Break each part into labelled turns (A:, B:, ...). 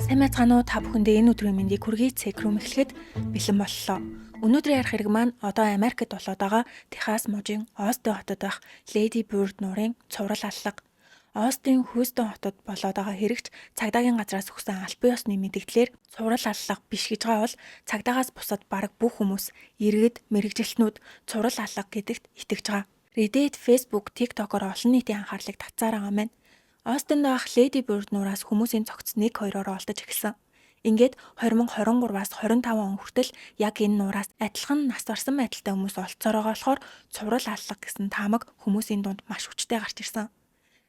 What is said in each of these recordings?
A: Сайн байцгаана уу та бүхэндээ энэ өдрийн мэндийг хүргэе. Цэкрум эхлэхэд бэлэн боллоо. Өнөөдрийн ярих хэрэг маань одоо Америкт болоод байгаа Техас мужийн Остин хотод байх Леди Бёрд нуурын цуврал аллага. Остин Хьюстон хотод болоод байгаа хэрэгч цагдаагийн газраас өгсөн албан ёсны мэдээлэлээр цуврал аллага биш гэж байгаа бол цагдаагаас бусад бараг бүх хүмүүс иргэд, мэрэгжилтнүүд цуврал аллага гэдэгт итгэж байгаа. Reddit, Facebook, TikTok-оор олон нийтийн анхаарлыг татсаар байгаа маань. Остинд байх Леди Бёрд нураас хүмүүсийн цогц 1-2-оор олдож эхэлсэн. Ингээд 2023-аас 25 он хүртэл яг энэ нураас адилхан нас барсан байдалтай хүмүүс олцсоор байгаа болохоор цуврал аллага гэсэн таамаг хүмүүсийн дунд маш хүчтэй гарч ирсэн.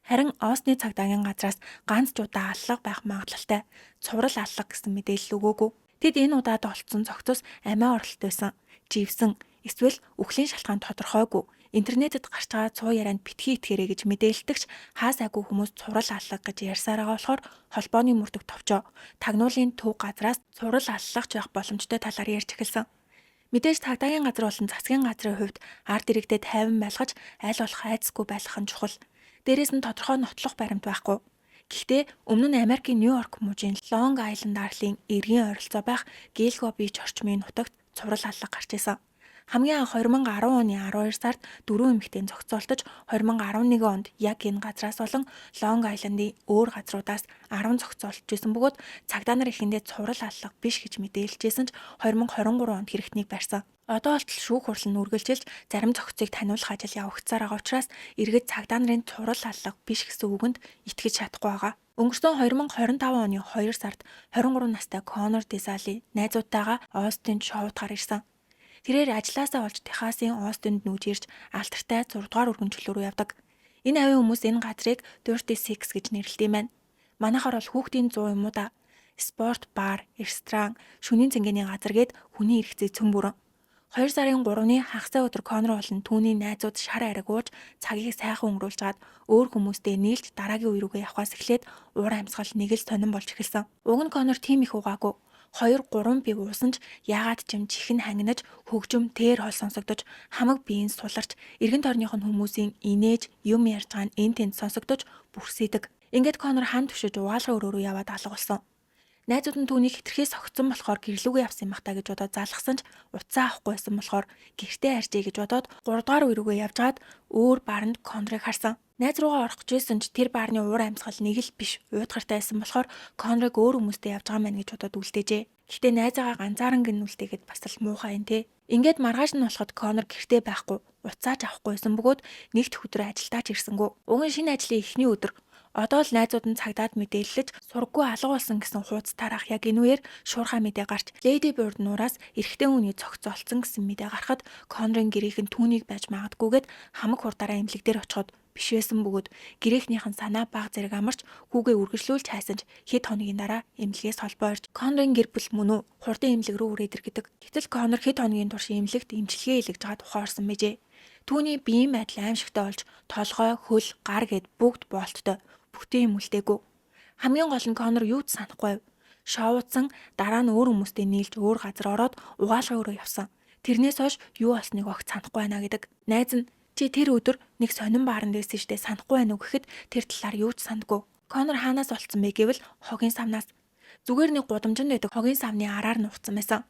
A: Харин Остины цагдаагийн газраас ганц ч удаа аллага байх магадлалтай цуврал аллага гэсэн мэдээлэл өгөөгүй. Тэд энэ удаад олцсон цогцос амиа оролт байсан, живсэн, эсвэл үхлийн шалтгаан тодорхойгүй. Интернетэд гарч байгаа цуу ярианд битгий итгээрэй гэж мэдээлдэгч хаа сайгүй хүмүүс цуврал аллага гэж ярьсаар байгаа болохоор холбооны мөрдөх товчоо тагнуулын төв газраас цуврал аллагч байх боломжтой талаар ярьж эхэлсэн. Мэдээж цагдаагийн газар болон засгийн газрын хувьд ард иргэдэд тайван байлгаж аль болох айцгүй байх нь чухал. Дээрээс нь тодорхой нотлох баримт байхгүй. Гэхдээ өмнө нь Америкийн Нью-Йорк мужийн Лонг Айленд арлын эргийн ойролцоо байх Гилго бич орчмын нутагт цуврал аллага гарч ирсэн. Хамгийн анх 2010 оны 12 сард 4 эмэгтэйн зохицуултож 2011 онд яг энэ газраас болон Лонг Айландын өөр газруудаас 10 зохицуулж байсан бөгөөд цагдаа нар эхэндээ цуврал аллага биш гэж мэдээлжсэн ч 2023 онд хэрэгтнийг барьсан. Одоо болтол шүүх хурал нь үргэлжилж зарим зохицыг таниулах ажил явагдсаар байгаа учраас иргэд цагдаа нарын цуврал аллага биш гэсэн үгэнд итгэж чадахгүй байгаа. Өнгөрсөн 2025 оны 2 сард 23 настай Конор Десали найзуудтайгаа Остинд шоудгаар ирсэн. Тэрээр ажилласаа олж Техасын Остинд нүүж ирж алдартай 6 дугаар өргөнчлөл рүү явдаг. Энэ авийн хүмүүс энэ газрыг Dirty Six гэж нэрлэдэг юм байна. Манайхаар бол хүүхдийн 100 юм уу да. Спорт, бар, ресторан, шөнийн цэнгэний газар гээд хүний хэрэгцээ цөм бүрэн. 2 сарын 3-ны хагасаа өдөр Конор болон түүний найзууд шар ариг ууж цагийг сайхан өнгөрүүлж гаад өөр хүмүүстэй нийлж дараагийн үе рүүгээ явхаас эхлээд уур амьсгал нэг л сонирн болж эхэлсэн. Уг нь Конор тийм их угаагүй. 2-3 бив уусан ч яагаад ч юм чихэн хангинаж хөгжим тэр хол сонсогдож хамаг биеийн суларч эргэн тойрных нь хүмүүсийн инээж юм ярьж байгаа нь эн тэнд сонсогдож бүрсийдэг. Ингээд Конор хан түшиж угаалга өрөө рүү яваад алга болсон. Найзууд нь түүнийг хитрхээс огцсон болохоор гэрлүүгээ явсан юм бахта гэж бодоод залгсан ч утсаа авахгүй байсан болохоор гэртээ харжээ гэж бодоод 3 дугаар үе рүүгээ явж гаад өөр баранд Конорыг харсан. Найз руугаа орох гэжсэн ч тэр баарны уур амьсгал нэг л биш уйдгартай байсан болохоор Конорыг өөр хүмүүстэй явж байгаа мэн гэж бодоод үлдээжээ. Гэхдээ найзаагаа ганцааран гин үлдээгээд бас л муухай юм те. Ингээд маргааш нь болоход Конор гэртээ байхгүй, уцааж авахгүйсэн бөгөөд нэгд өдөр ажилдаа ч ирсэнгүй. Уг нь шинэ ажлын эхний өдөр. Одоо л найзууд нь цагдаад мэдээлэлж сургаггүй алга болсон гэсэн хуудас тараах яг энэ үеэр шуурхай мэдээ гарч Леди Бёрд нураас эрэгтэй хүний цогцолцсон гэсэн мэдээ гарахад Конорын гэрийнх нь түүнийг байж магадгүйгээд хамаг хурдаараа эмнэлэг дээр очиход биш байсан бөгөөд гэрэхнийх нь санаа баг зэрэг амарч хүүгээ үргэлжлүүлж хайсан ч хэд хоногийн дараа эмнэлгээс холбоо ирж Конорын гэр бүл мөн үү хурдан эмнэлэг рүү үрээд иргэдэг. Гэтэл Конор хэд хоногийн турш эмнэлэгт эмчилгээ хийлгэж байгаа тухаарсан мэжээ. Түүний биеийн байдал аимшигтай болж толгой, хөл, гар гэд бүгд боолттой. Бүтэн юм үлдээгүй. Хамгийн гол нь Конор юу ч санахгүй. Шоудсан дараа нь өөр хүмүүстэй нийлж өөр газар ороод угаалга өрөө явсан. Тэрнээс хойш юу болсныг огт санахгүй байна гэдэг. Найз нь чи тэр өдөр нэг сонин бааранд байсан штэ санахгүй байна уу гэхэд тэр талаар юу ч сандгүй. Конор хаанаас олцсон бэ гэвэл хогийн савнаас. Зүгээр нэг гудамжинд байдаг хогийн савны араар нууцсан байсан.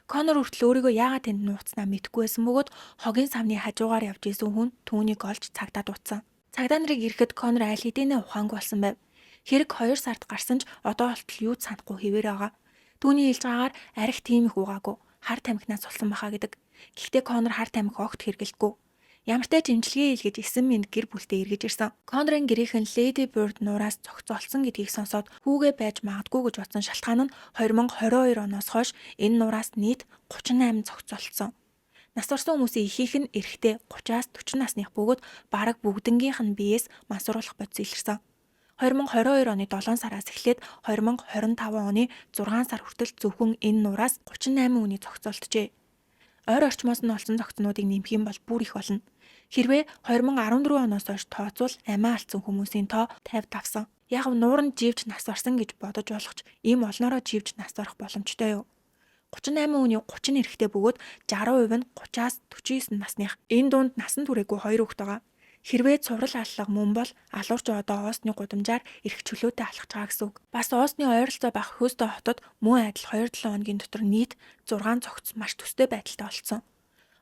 A: Конор хүртэл өөрийгөө яагаад тэнд нууцснаа мэдэхгүй байсан бөгөөд хогийн савны хажуугаар явж исэн хүн түүнийг олж цагдаад утсан. Цагдаа нарыг ирэхэд Конор аль хэдийнэ ухаангүй болсон байв. Хэрэг 2 сард гарсан ч одоо болтол юу ч санахгүй хэвээр байгаа. Түүний хэлж байгаагаар арх тийм их угаагүй хар тамхинаас сулсан байхаа гэдэг. Гэхдээ Конор хар тамхи огт хэргэлдэггүй. Ямартай ч имчилгээ хийлгэж 9 минут гэр бүлтэй эргэж ирсэн. Конорын гэрийнхэн Леди Бёрд нураас зохицолсон гэдгийг сонсоод хүүгээ байж магадгүй гэж бодсон шалтгаан нь 2022 оноос хойш энэ нураас нийт 38 зохицолсон. Нас орсон хүмүүсийн ихийнх нь эрэгтэй 30-аас 40 насных бөгөөд бараг бүгднгийнх нь биеэс мансууруулах бодис илэрсэн. 2022 оны 7 сараас эхлээд 2025 оны 6 сар хүртэл зөвхөн энэ нураас 38 хүний зохицолтжээ. Ойр орчмоос нь олсон зохицнуудыг нэмэх юм бол бүр их болно. Хэрвээ 2014 оноос хойш тооцвол амиа алдсан хүмүүсийн тоо 50 давсан. Яг нууранд живж нас барсан гэж бодож болох ч ийм олноороо живж нас барах боломжтой юу? 38 хүний 30 нь эрэгтэй бөгөөд 60% нь 30-аас 49 насных. Энэ дунд насан туршаагүй 2 хүүхэд байгаа. Хэрвээ цуврал аллага мөн бол алуурч одоо Оосны гудамжаар эрх чөлөөтэй алхаж байгаа гэсэн үг. Бас Оосны ойролцоо байх Хьюстон хотод мөн адил 2-7 хоногийн дотор нийт 6 цогц маш төстэй байдалтай олцсон.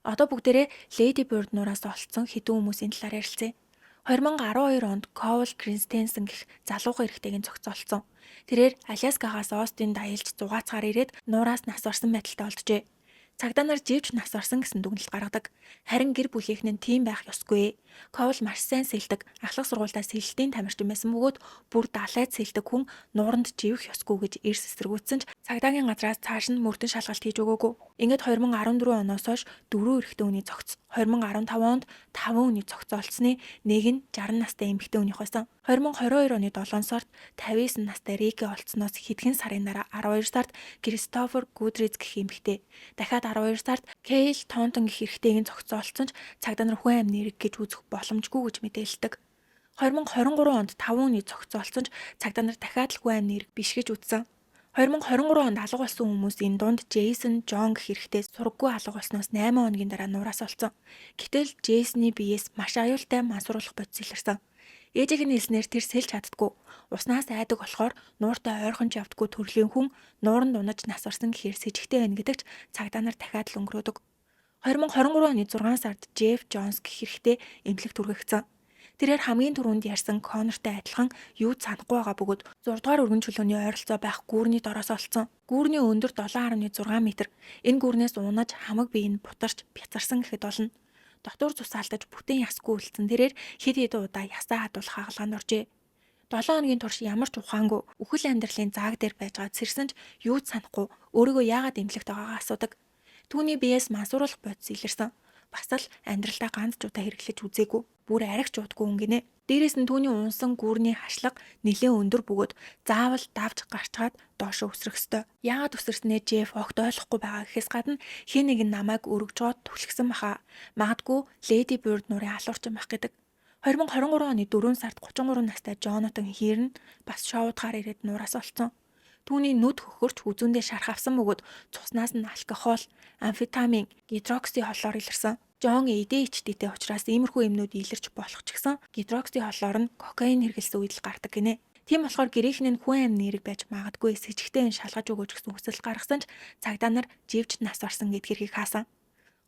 A: Одоо бүгдээрээ Леди Бёрд нураас олцсон хэдэн хүмүүсийн талаар ярилцъя. 2012 онд Коул Кристенсен гэх залуухан эрэгтэйгийн зохицолцсон. Тэрээр Аляскагаас Остин даялж зугаацгаар ирээд нуураас нас орсон байдалтай олджээ. Цагдаа нар живж нас орсон гэсэн дүгнэлт гаргадаг. Харин гэр бүлийнх нь тийм байх ёсгүй. Коул маш сайн сэлдэг, ахлах сургуультаа сэлэлтийн тамирчин байсан бөгөөд бүр далайд сэлдэг хүн нууранд живэх ёсгүй гэж эрс эсэргүүцсэн ч цагдаагийн газраас цааш нь мөрдөн шалгалт хийж өгөөгүй. Ингээд 2014 оноос хойш 4 эрэгтэй хүний цогц, 2015 онд 5 хүний цогц олцсны нэг нь 60 настай эмэгтэй хүнийх байсан. 2022 оны 7 сард 59 настай Рики олцсноос хэдхэн сарын дараа 12 сард Кристофер Гудриц гэх эмэгтэй, дахиад 12 сард Кейл Тонтон гэх эрэгтэйгийн зохицоолцсон ч цагдаа нар хүн амны эрэг гэж үзэх боломжгүй гэж мэдээлдэг. 2023 онд 5 хүний зохицоолцсон ч цагдаа нар дахиад л хүн амны эрэг биш гэж үзсэн. 2023 онд алга болсон хүмүүсийн дунд Джейсон Жон гэх эрэгтэй сургаггүй алга болсноос 8 хоногийн дараа нураас олцсон. Гэтэл Джейсоны биеэс маш аюултай мансууруулах бодис илэрсэн. Ээжийг нь хэлснээр тэр сэлж чаддгүй. Уснаас айдаг болохоор нууртай ойрхон ч явдггүй төрлийн хүн нууранд унаж нас орсон гэхээр с ิจ гтэй байна гэдэгч цагдаа нар дахиад л өнгөрөөдөг. 2023 оны 6 сард Джефф Джонс гэх эрэгтэй эмнэлэг түргэгдсэн. Тэрээр хамгийн түрүүнд ярьсан Коннортой адилхан юу санахгүй байгаа бөгөөд 6 дугаар өргөн чөлөөний ойролцоо байх гүүрний дороос олцсон. Гүүрний өндөр 7.6 м. Энэ гүүрнээс унаж хамаг бие нь бутарч бяцарсан гэхэд болно. Дотор цусаалтаж бүтэн ясгүй үлдсэн. Тэрээр хэд хэдэн удаа ясаа хадуулах хаалганд оржээ. 7 хоногийн турш ямар ч ухаангүй үхэл амьдралын зааг дээр байж гад сэрсэн ч юу ч санахгүй өөрийгөө яагаад эмнэлэгт байгаагаа асуудаг. Түүний биеэс мансууруулах бодис илэрсэн. Бас л амьдралдаа ганц ч удаа хэрэглэж үзээгүй. Бүр аригч удгүй хүн гинэ. Дээрээс нь түүний унсан гүүрний хашлага нэлээд өндөр бөгөөд заавал давж гарчгаад доошо өсрөх ёстой. Яагаад өсөрснээ Джефф огт ойлгохгүй байгаа гэхээс гадна хэн нэг нь намайг өргөжгоод түлхсэн баха. Магадгүй Леди Бёрд нурын алуурчин байх гэдэг. 2023 оны 4 сард 33 настай Джонатан Хирн бас шоудгаар ирээд нураас олцсон. Түүний нүд хөхөрч үзүүндээ шарх авсан бөгөөд цуснаас нь алкогол, амфетамин, гидрокси холоор илэрсэн. Жон ADHD-тэй учраас иймэрхүү юмнууд илэрч болох ч гэсэн гидрокси холоор нь кокаин хэрэглэсэн үед л гардаг гинэ. Тийм болохоор гэрийнх нь хүн амны эрэг байж магадгүй с ิจ гтэй шалгаж өгөөч гэсэн хүсэл гаргасан ч цагдаа нар живж нас орсон гэдгийг хаасан.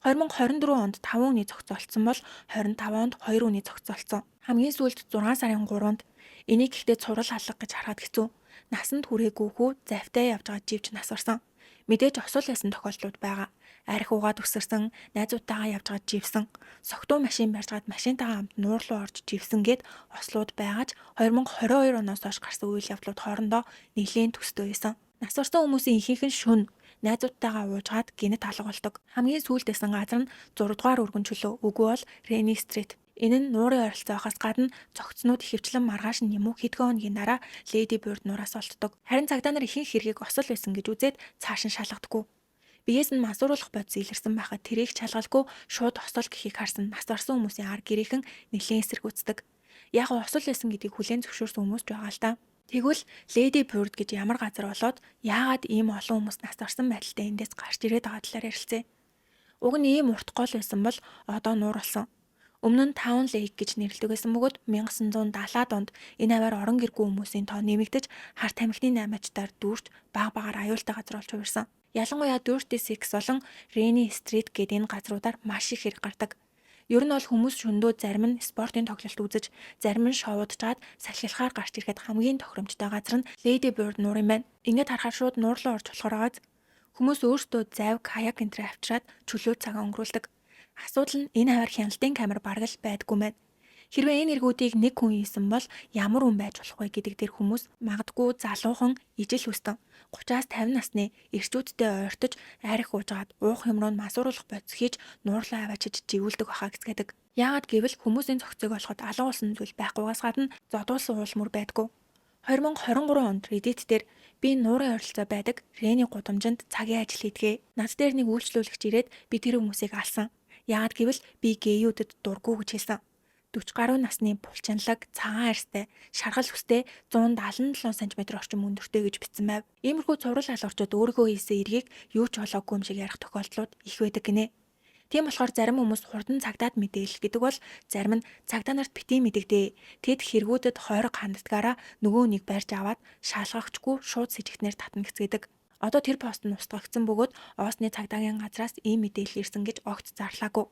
A: 2024 онд 5 хүний зохицолцсон бол 25 онд 2 хүний зохицолцсон. Хамгийн сүүлд 6 сарын 3-нд энийг гэхдээ цуврал алга гэж харахад хэцүү. Насанд хүрээгүй хүү завтай явж байгаа живж нас орсон. Мэдээж осол байсан тохиолдлууд байгаа. Арх угаад өсөрсөн, найзуудтайгаа явж байгаа живсэн, согтуу машин барьж гад машинтайгаа хамт нуур руу орж живсэн гэд ослууд байгаач 2022 оноос хойш гарсан үйл явдлууд хоорондоо нэлээд төстэй байсан. Нас орсон хүмүүсийн ихэнх нь шүн найзуудтайгаа уужгаад гинэт алга болдог. Хамгийн сүүлдээсэн газар нь 6 дугаар өргөн чөлөө, үгүй бол Рени Стрит. Энэ нь нуурын ойролцоохоос гадна цогцнууд ихэвчлэн маргааш нь юм уу хэдхэн хоногийн дараа Леди Бёрд нураас олддог. Харин цагдаа нар ихэнх хэргийг осол байсан гэж үзээд цааш нь шалгадаггүй. Биеэс нь мансууруулах бодис илэрсэн байхад тэрийг шалгалгүй шууд осол гэхийг харсан нас орсон хүмүүсийн ар гэрийнхэн нэлээд эсэргүүцдэг. Яг осол байсан гэдгийг хүлээн зөвшөөрсөн хүмүүс ч байгаа л да. Тэгвэл Леди Бёрд гэж ямар газар болоод яагаад ийм олон хүмүүс нас орсон байдалтай эндээс гарч ирээд байгаа талаар ярилцъя. Уг нь ийм урт гол байсан бол одоо нуур болсон. Өмнө нь Town Lake гэж нэрлэдэг байсан бөгөөд 1970-аад онд энэ аваар орон гэргүй хүмүүсийн тоо нэмэгдэж хар тамхины наймаачдаар дүүрч баг багаар аюултай газар болж хувирсан. Ялангуяа Dirty Six болон Reni Street гэдэг энэ газруудаар маш их хэрэг гардаг. Ер нь бол хүмүүс шөндөө зарим нь спортын тоглолт үзэж, зарим нь шоудчаад салхилахаар гарч ирэхэд хамгийн тохиромжтой газар нь Lady Bird нуур юм байна. Ингээд харахаар шууд нуур руу орж болохоор байгаа. Хүмүүс өөрсдөө зайв, каяк энтер авчираад чөлөө цагаа өнгөрүүлдэг. Асуудал нь энэ хавар хяналтын камер бараг л байдгүй байна. Хэрвээ энэ эргүүдийг нэг хүн хийсэн бол ямар хүн байж болох вэ гэдэг дээр хүмүүс магадгүй залуухан ижил хүстэн 30-аас 50 насны эрчүүдтэй ойртож айрах уужгаад уух юм руу масууруулах бодис хийж нуурлаа аваачиж живүүлдэг байхаа гэцгээдэг. Яагаад гэвэл хүмүүсийн зохицыг олоход алга болсон зүйл байхгүйгаас гадна зодуулсан уулмөр байдгүй. 2023 онд Reddit дээр би нуурын ойролцоо байдаг Рени гудамжинд цагийн ажил хийдгээ. Над дээр нэг үйлчлүүлэгч ирээд би тэр хүмүүсийг алсан. Яагаад гэвэл би гейүүдэд дурггүй гэж хэлсэн. 40 гаруй насны булчинлаг, цагаан арьстай, шаргал хүстэй 177 см орчим өндөртэй гэж бичсэн байв. Иймэрхүү цуврал алуурчид өөрийгөө хийсэн эргийг юу ч олоогүй юм шиг ярих тохиолдлууд их байдаг гинэ. Тийм болохоор зарим хүмүүс хурдан цагдаад мэдээлэл гэдэг бол зарим нь цагдаа нарт битгий мэдэгдээ. Тэд хэрэгүүдэд хойрог ханддгаараа нөгөө нэг барьж аваад шаалгахчгүй шууд с сэжигтнэр татна гэцгээдэг. Одоо тэр пост нь устгагдсан бөгөөд Оосны цагдаагийн газраас ийм мэдээлэл ирсэн гэж огт зарлаагүй.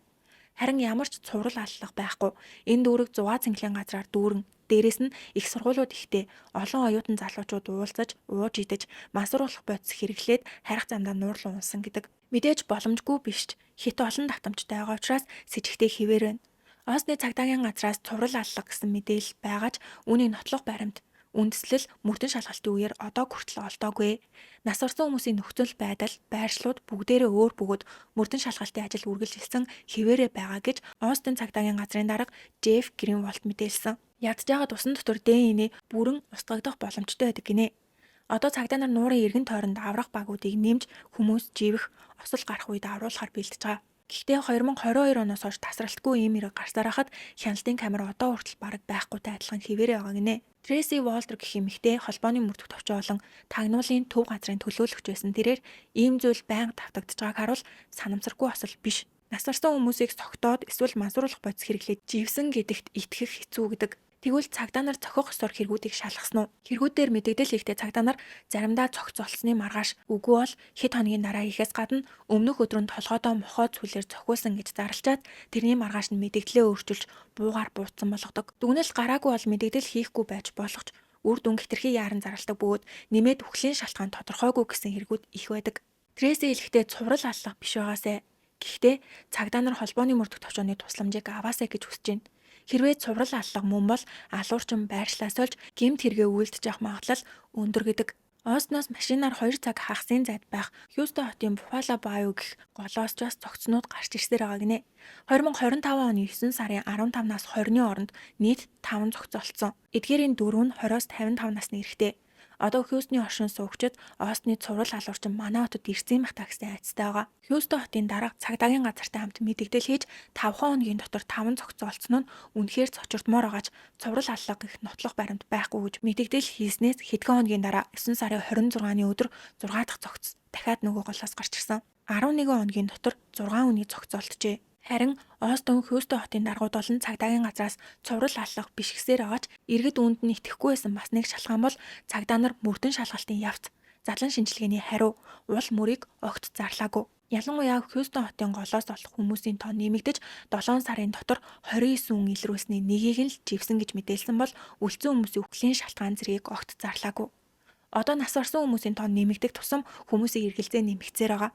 A: Харин ямар ч цуврал аллах байхгүй. Энэ дүүрэг 100 цэнгэлийн газраар дүүрэн. Дээрээс нь их сургуулиуд ихтэй олон оюутан залуучууд уулзаж, ууж идэж, мансууруулах бодис хэрэглээд харих замдаа нуурлан унсан гэдэг. Мэдээж боломжгүй биш ч хит олон давтамжтай байгаа учраас с сэжигтэй хэвээр байна. Оосны цагдаагийн газраас цуврал аллах гэсэн мэдээлэл байгаач үүний нотлох баримт үндэслэл мөрдөн шалгалтын үеэр одоо хүртэл олдоогүй. Нас орсон хүмүүсийн нөхцөл байдал, байршлууд бүгдээрээ өөр бөгөөд мөрдөн шалгалтын ажил үргэлжилсэн хэвээрээ байгаа гэж Остин цагдаагийн газрын дарга Джефф Гринволт мэдээлсэн. Ядж байгаад усан дотор ДНХ бүрэн устгагдах боломжтой байдаг гинэ. Одоо цагдаа нар нуурын эргэн тойронд аврах багуудыг нэмж хүмүүс живэх, осол гарах үед авруулахаар бэлдэж байгаа. Гэхдээ 2022 оноос хойш тасралтгүй ийм хэрэг гарсаар хахад хяналтын камер одоо хүртэл бараг байхгүйтэй адилхан хэвээрээ байгаа гинэ. Трейси Волтер гэх эмэгтэй холбооны мөрдөх товчоо болон тагнуулын төв газрын төлөөлөгч байсан тэрээр ийм зүйл байнга давтагдж байгааг харуул санамсаргүй осол биш. Нас барсан хүмүүсийг цогтоод эсвэл мансууруулах бодис хэрэглээд живсэн гэдэгт итгэх хэцүү гэдэг. Тэгвэл цагдаа нар зохих ёсоор хэрэгүүдийг шалгасан уу? Хэрэгүүдээр мэдэгдэл хийхдээ цагдаа нар заримдаа цогцолсны маргааш үгүй бол хэд хоногийн дараа хийхээс гадна өмнөх өдрөнд толгойдоо мохоо цүлээр зохиулсан гэж зарлчаад тэрний маргааш нь мэдэгдлээ өөрчилж буугаар буутсан болгодог. Дүгнэлт гараагүй бол мэдэгдэл хийхгүй байж болох ч үр дүн хэтэрхий яаран заралдаг бөгөөд нэмээд үхлийн шалтгаан тодорхойгүй гэсэн хэрэгүүд их байдаг. Трейси хэлэхдээ цуврал аллах биш байгаасай. Гэхдээ цагдаа нар холбооны мөрдөх товчооны тусламжийг аваасай гэж хүсэж байна. Хэрвээ цуврал аллах мөн бол алуурчин байршлаас олж гэмт хэрэгээ үйлдэж явах магадлал өндөр гэдэг. Оосноос машинаар 2 цаг хагасын зайд байх Хьюстон хотын Буффало Баюу гэх голоосчоос цогцнууд гарч ирсээр байгаа гинэ. 2025 оны 9 сарын 15-наас 20-ны хооронд нийт 5 цогцолцсон. Эдгээрийн 4 нь 20-оос 55 насны эрэгтэй. Одоо Хьюстны оршин суугчид Оосны цуврал алуурчин манай хотод ирсэн байх та гэсэн айцтай байгаа. Хьюстон хотын дарга цагдаагийн газартай хамт мэдээлэл хийж 5 хоногийн дотор 5 цогцолцсон нь үнэхээр цочирдмоор байгаач цуврал аллах гэх нотлох баримт байхгүй гэж мэдээлэл хийснээс хэдхэн хоногийн дараа 9 сарын 26-ны өдөр 6 дахь цогц дахиад нөгөө голоос гарч ирсэн. 11 хоногийн дотор 6 үнийг цогцолтжээ. Харин Остон Хьюстон хотын даргууд болон цагдаагийн газраас цуврал аллах биш гэсээр аваач иргэд үүнд нь итгэхгүй байсан бас нэг шалгаан бол цагдаа нар мөрдөн шалгалтын явц задлан шинжилгээний хариу уул мөрийг огт зарлаагүй. Ялангуяа Хьюстон хотын голоос олох хүмүүсийн тоо нэмэгдэж 7 сарын дотор 29 хүн илрүүлсний нэгийг нь л живсэн гэж мэдээлсэн бол үлдсэн хүмүүсийн үхлийн шалтгаан зэргийг огт зарлаагүй. Одоо нас барсан хүмүүсийн тоо нэмэгдэх тусам хүмүүсийн эргэлзээ нэмэгцээр байгаа.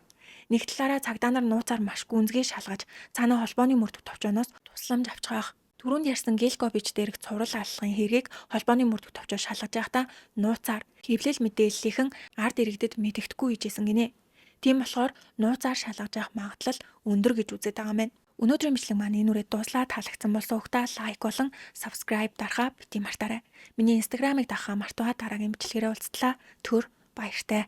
A: Нэг талаараа цагдаа нар нууцаар маш гүнзгий шалгаж цаанаа холбооны мөрдөх товчооноос тусламж авч байгаа. Түрүүнд ярьсан Гэлкович дээрх цуврал аллахын хэргийг холбооны мөрдөх товчоо шалгаж байхдаа нууцаар хэвлэл мэдээллийнхэн ард иргэдэд мэдэгдэхгүй хийжсэн гинэ. Тийм болохоор нууцаар шалгаж явах магадлал өндөр гэж үздэг байгаа мэн. Өнөөдрийн бичлэг маань энэ үрээд дуслаа таалагдсан бол суугтаа лайк болон subscribe дарахаа бити мартаарай. Миний инстаграмыг дагахаа мартугаа дараагийн бичлэгээрээ уулзтлаа. Түр баяртай.